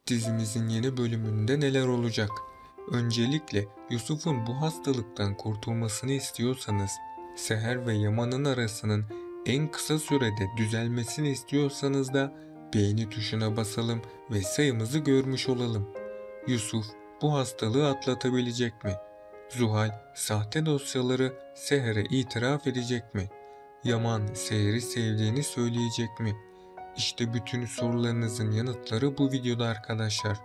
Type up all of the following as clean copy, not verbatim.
Dizimizin yeni bölümünde neler olacak? Öncelikle Yusuf'un bu hastalıktan kurtulmasını istiyorsanız, Seher ve Yaman'ın arasının en kısa sürede düzelmesini istiyorsanız da beğeni tuşuna basalım ve sayımızı görmüş olalım. Yusuf bu hastalığı atlatabilecek mi? Zuhal sahte dosyaları Seher'e itiraf edecek mi? Yaman Seher'i sevdiğini söyleyecek mi? İşte bütün sorularınızın yanıtları bu videoda arkadaşlar.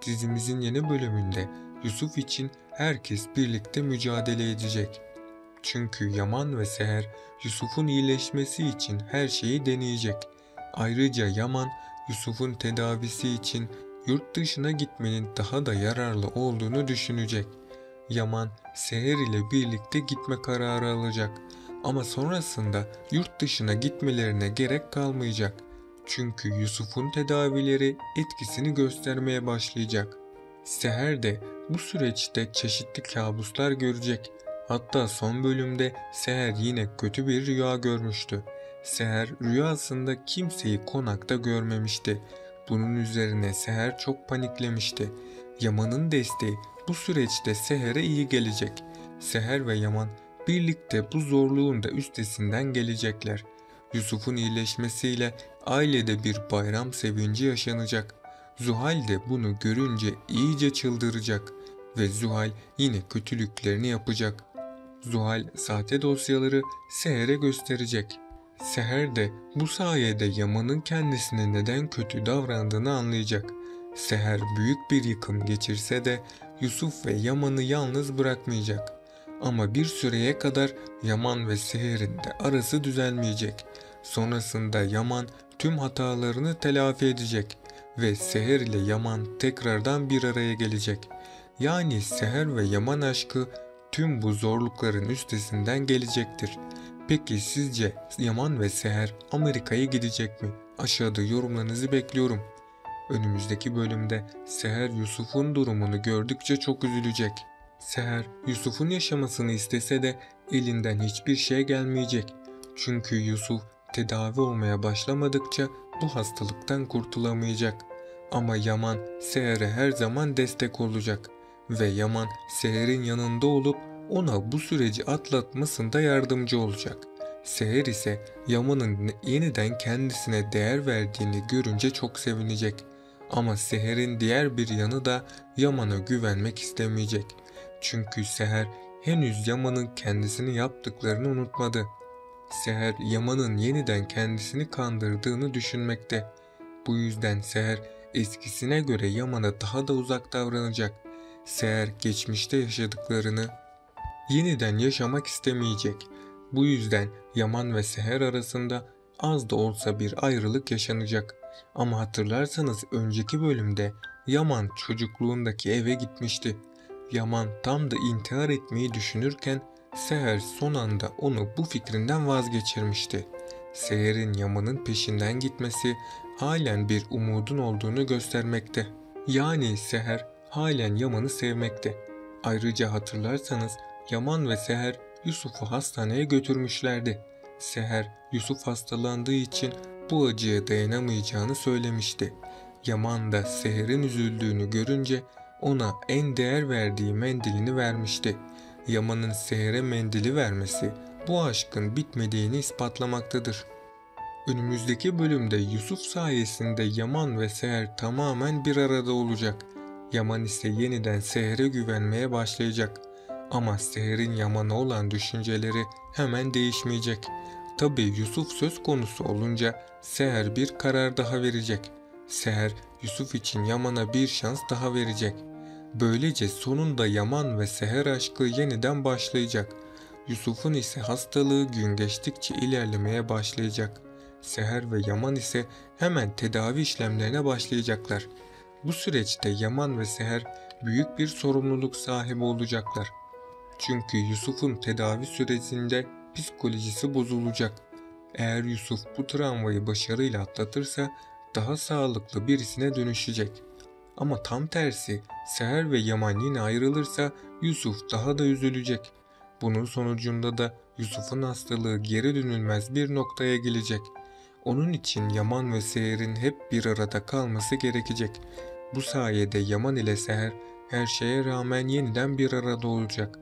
Dizimizin yeni bölümünde Yusuf için herkes birlikte mücadele edecek. Çünkü Yaman ve Seher Yusuf'un iyileşmesi için her şeyi deneyecek. Ayrıca Yaman Yusuf'un tedavisi için yurt dışına gitmenin daha da yararlı olduğunu düşünecek. Yaman Seher ile birlikte gitme kararı alacak. Ama sonrasında yurt dışına gitmelerine gerek kalmayacak. Çünkü Yusuf'un tedavileri etkisini göstermeye başlayacak. Seher de bu süreçte çeşitli kabuslar görecek. Hatta son bölümde Seher yine kötü bir rüya görmüştü. Seher rüyasında kimseyi konakta görmemişti. Bunun üzerine Seher çok paniklemişti. Yaman'ın desteği bu süreçte Seher'e iyi gelecek. Seher ve Yaman birlikte bu zorluğun da üstesinden gelecekler. Yusuf'un iyileşmesiyle ailede bir bayram sevinci yaşanacak. Zuhal de bunu görünce iyice çıldıracak ve Zuhal yine kötülüklerini yapacak. Zuhal sahte dosyaları Seher'e gösterecek. Seher de bu sayede Yaman'ın kendisine neden kötü davrandığını anlayacak. Seher büyük bir yıkım geçirse de Yusuf ve Yaman'ı yalnız bırakmayacak. Ama bir süreye kadar Yaman ve Seher'in de arası düzelmeyecek. Sonrasında Yaman tüm hatalarını telafi edecek ve Seher ile Yaman tekrardan bir araya gelecek. Yani Seher ve Yaman aşkı tüm bu zorlukların üstesinden gelecektir. Peki sizce Yaman ve Seher Amerika'ya gidecek mi? Aşağıda yorumlarınızı bekliyorum. Önümüzdeki bölümde Seher Yusuf'un durumunu gördükçe çok üzülecek. Seher Yusuf'un yaşamasını istese de elinden hiçbir şey gelmeyecek. Çünkü Yusuf tedavi olmaya başlamadıkça bu hastalıktan kurtulamayacak. Ama Yaman Seher'e her zaman destek olacak ve Yaman Seher'in yanında olup ona bu süreci atlatmasında yardımcı olacak. Seher ise Yaman'ın yeniden kendisine değer verdiğini görünce çok sevinecek. Ama Seher'in diğer bir yanı da Yaman'a güvenmek istemeyecek. Çünkü Seher henüz Yaman'ın kendisini yaptıklarını unutmadı. Seher Yaman'ın yeniden kendisini kandırdığını düşünmekte. Bu yüzden Seher eskisine göre Yaman'a daha da uzak davranacak. Seher geçmişte yaşadıklarını yeniden yaşamak istemeyecek. Bu yüzden Yaman ve Seher arasında az da olsa bir ayrılık yaşanacak. Ama hatırlarsanız önceki bölümde Yaman çocukluğundaki eve gitmişti. Yaman tam da intihar etmeyi düşünürken Seher son anda onu bu fikrinden vazgeçirmişti. Seher'in Yaman'ın peşinden gitmesi halen bir umudun olduğunu göstermekte. Yani Seher halen Yaman'ı sevmekte. Ayrıca hatırlarsanız Yaman ve Seher Yusuf'u hastaneye götürmüşlerdi. Seher Yusuf hastalandığı için bu acıya dayanamayacağını söylemişti. Yaman da Seher'in üzüldüğünü görünce ona en değer verdiği mendilini vermişti. Yaman'ın Seher'e mendili vermesi bu aşkın bitmediğini ispatlamaktadır. Önümüzdeki bölümde Yusuf sayesinde Yaman ve Seher tamamen bir arada olacak. Yaman ise yeniden Seher'e güvenmeye başlayacak. Ama Seher'in Yaman'a olan düşünceleri hemen değişmeyecek. Tabi Yusuf söz konusu olunca Seher bir karar daha verecek. Seher Yusuf için Yaman'a bir şans daha verecek. Böylece sonunda Yaman ve Seher aşkı yeniden başlayacak. Yusuf'un ise hastalığı gün geçtikçe ilerlemeye başlayacak. Seher ve Yaman ise hemen tedavi işlemlerine başlayacaklar. Bu süreçte Yaman ve Seher büyük bir sorumluluk sahibi olacaklar. Çünkü Yusuf'un tedavi sürecinde psikolojisi bozulacak. Eğer Yusuf bu travmayı başarıyla atlatırsa daha sağlıklı birisine dönüşecek. Ama tam tersi Seher ve Yaman yine ayrılırsa Yusuf daha da üzülecek. Bunun sonucunda da Yusuf'un hastalığı geri dönülmez bir noktaya gelecek. Onun için Yaman ve Seher'in hep bir arada kalması gerekecek. Bu sayede Yaman ile Seher her şeye rağmen yeniden bir arada olacak.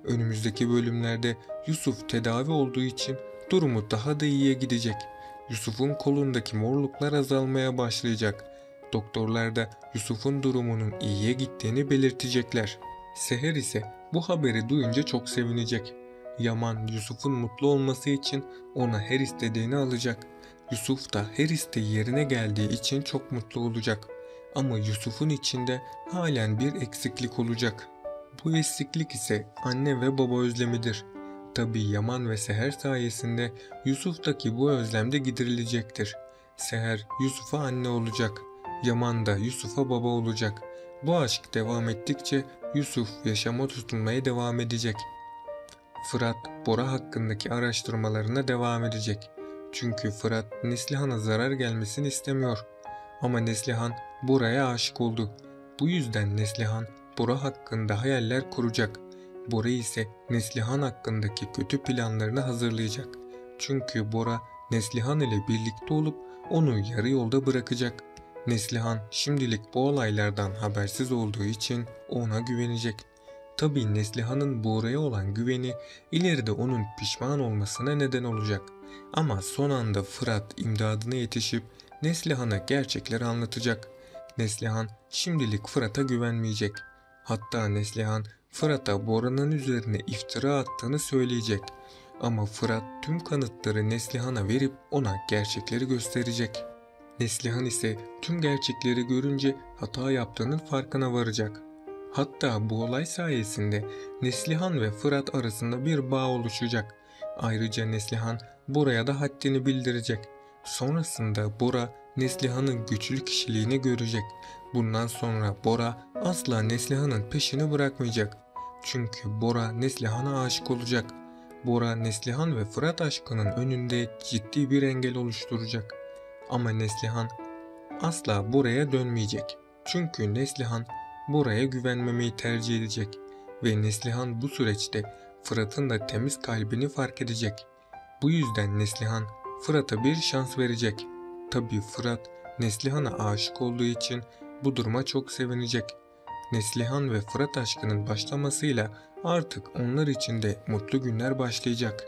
Önümüzdeki bölümlerde Yusuf tedavi olduğu için durumu daha da iyiye gidecek. Yusuf'un kolundaki morluklar azalmaya başlayacak. Doktorlar da Yusuf'un durumunun iyiye gittiğini belirtecekler. Seher ise bu haberi duyunca çok sevinecek. Yaman Yusuf'un mutlu olması için ona her istediğini alacak. Yusuf da her isteği yerine geldiği için çok mutlu olacak. Ama Yusuf'un içinde halen bir eksiklik olacak. Bu eksiklik ise anne ve baba özlemidir. Tabii Yaman ve Seher sayesinde Yusuf'taki bu özlem de giderilecektir. Seher Yusuf'a anne olacak. Yaman da Yusuf'a baba olacak. Bu aşk devam ettikçe Yusuf yaşama tutunmaya devam edecek. Fırat, Bora hakkındaki araştırmalarına devam edecek. Çünkü Fırat Neslihan'a zarar gelmesini istemiyor. Ama Neslihan Bora'ya aşık oldu. Bu yüzden Neslihan Bora hakkında hayaller kuracak. Bora ise Neslihan hakkındaki kötü planlarını hazırlayacak. Çünkü Bora Neslihan ile birlikte olup onu yarı yolda bırakacak. Neslihan şimdilik bu olaylardan habersiz olduğu için ona güvenecek. Tabii Neslihan'ın Bora'ya olan güveni ileride onun pişman olmasına neden olacak. Ama son anda Fırat imdadına yetişip Neslihan'a gerçekleri anlatacak. Neslihan şimdilik Fırat'a güvenmeyecek. Hatta Neslihan Fırat'a Bora'nın üzerine iftira attığını söyleyecek. Ama Fırat tüm kanıtları Neslihan'a verip ona gerçekleri gösterecek. Neslihan ise tüm gerçekleri görünce hata yaptığının farkına varacak. Hatta bu olay sayesinde Neslihan ve Fırat arasında bir bağ oluşacak. Ayrıca Neslihan Bora'ya da haddini bildirecek. Sonrasında Bora Neslihan'ın güçlü kişiliğini görecek. Bundan sonra Bora asla Neslihan'ın peşini bırakmayacak. Çünkü Bora Neslihan'a aşık olacak. Bora Neslihan ve Fırat aşkının önünde ciddi bir engel oluşturacak. Ama Neslihan asla Bora'ya dönmeyecek. Çünkü Neslihan Bora'ya güvenmemeyi tercih edecek ve Neslihan bu süreçte Fırat'ın da temiz kalbini fark edecek. Bu yüzden Neslihan Fırat'a bir şans verecek. Tabii Fırat Neslihan'a aşık olduğu için bu duruma çok sevinecek. Neslihan ve Fırat aşkının başlamasıyla artık onlar için de mutlu günler başlayacak.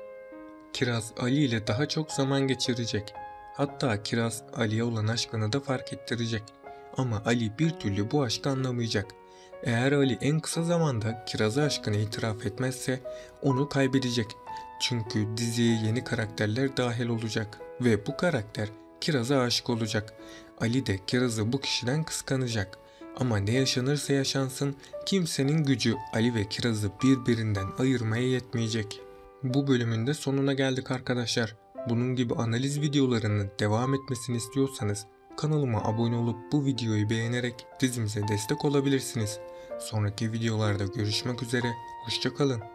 Kiraz Ali ile daha çok zaman geçirecek. Hatta Kiraz Ali'ye olan aşkını da fark ettirecek. Ama Ali bir türlü bu aşkı anlamayacak. Eğer Ali en kısa zamanda Kiraz'a aşkını itiraf etmezse onu kaybedecek. Çünkü diziye yeni karakterler dahil olacak ve bu karakter Kiraz'a aşık olacak. Ali de Kiraz'ı bu kişiden kıskanacak. Ama ne yaşanırsa yaşansın kimsenin gücü Ali ve Kiraz'ı birbirinden ayırmaya yetmeyecek. Bu bölümün de sonuna geldik arkadaşlar. Bunun gibi analiz videolarının devam etmesini istiyorsanız kanalıma abone olup bu videoyu beğenerek dizimize destek olabilirsiniz. Sonraki videolarda görüşmek üzere, hoşça kalın.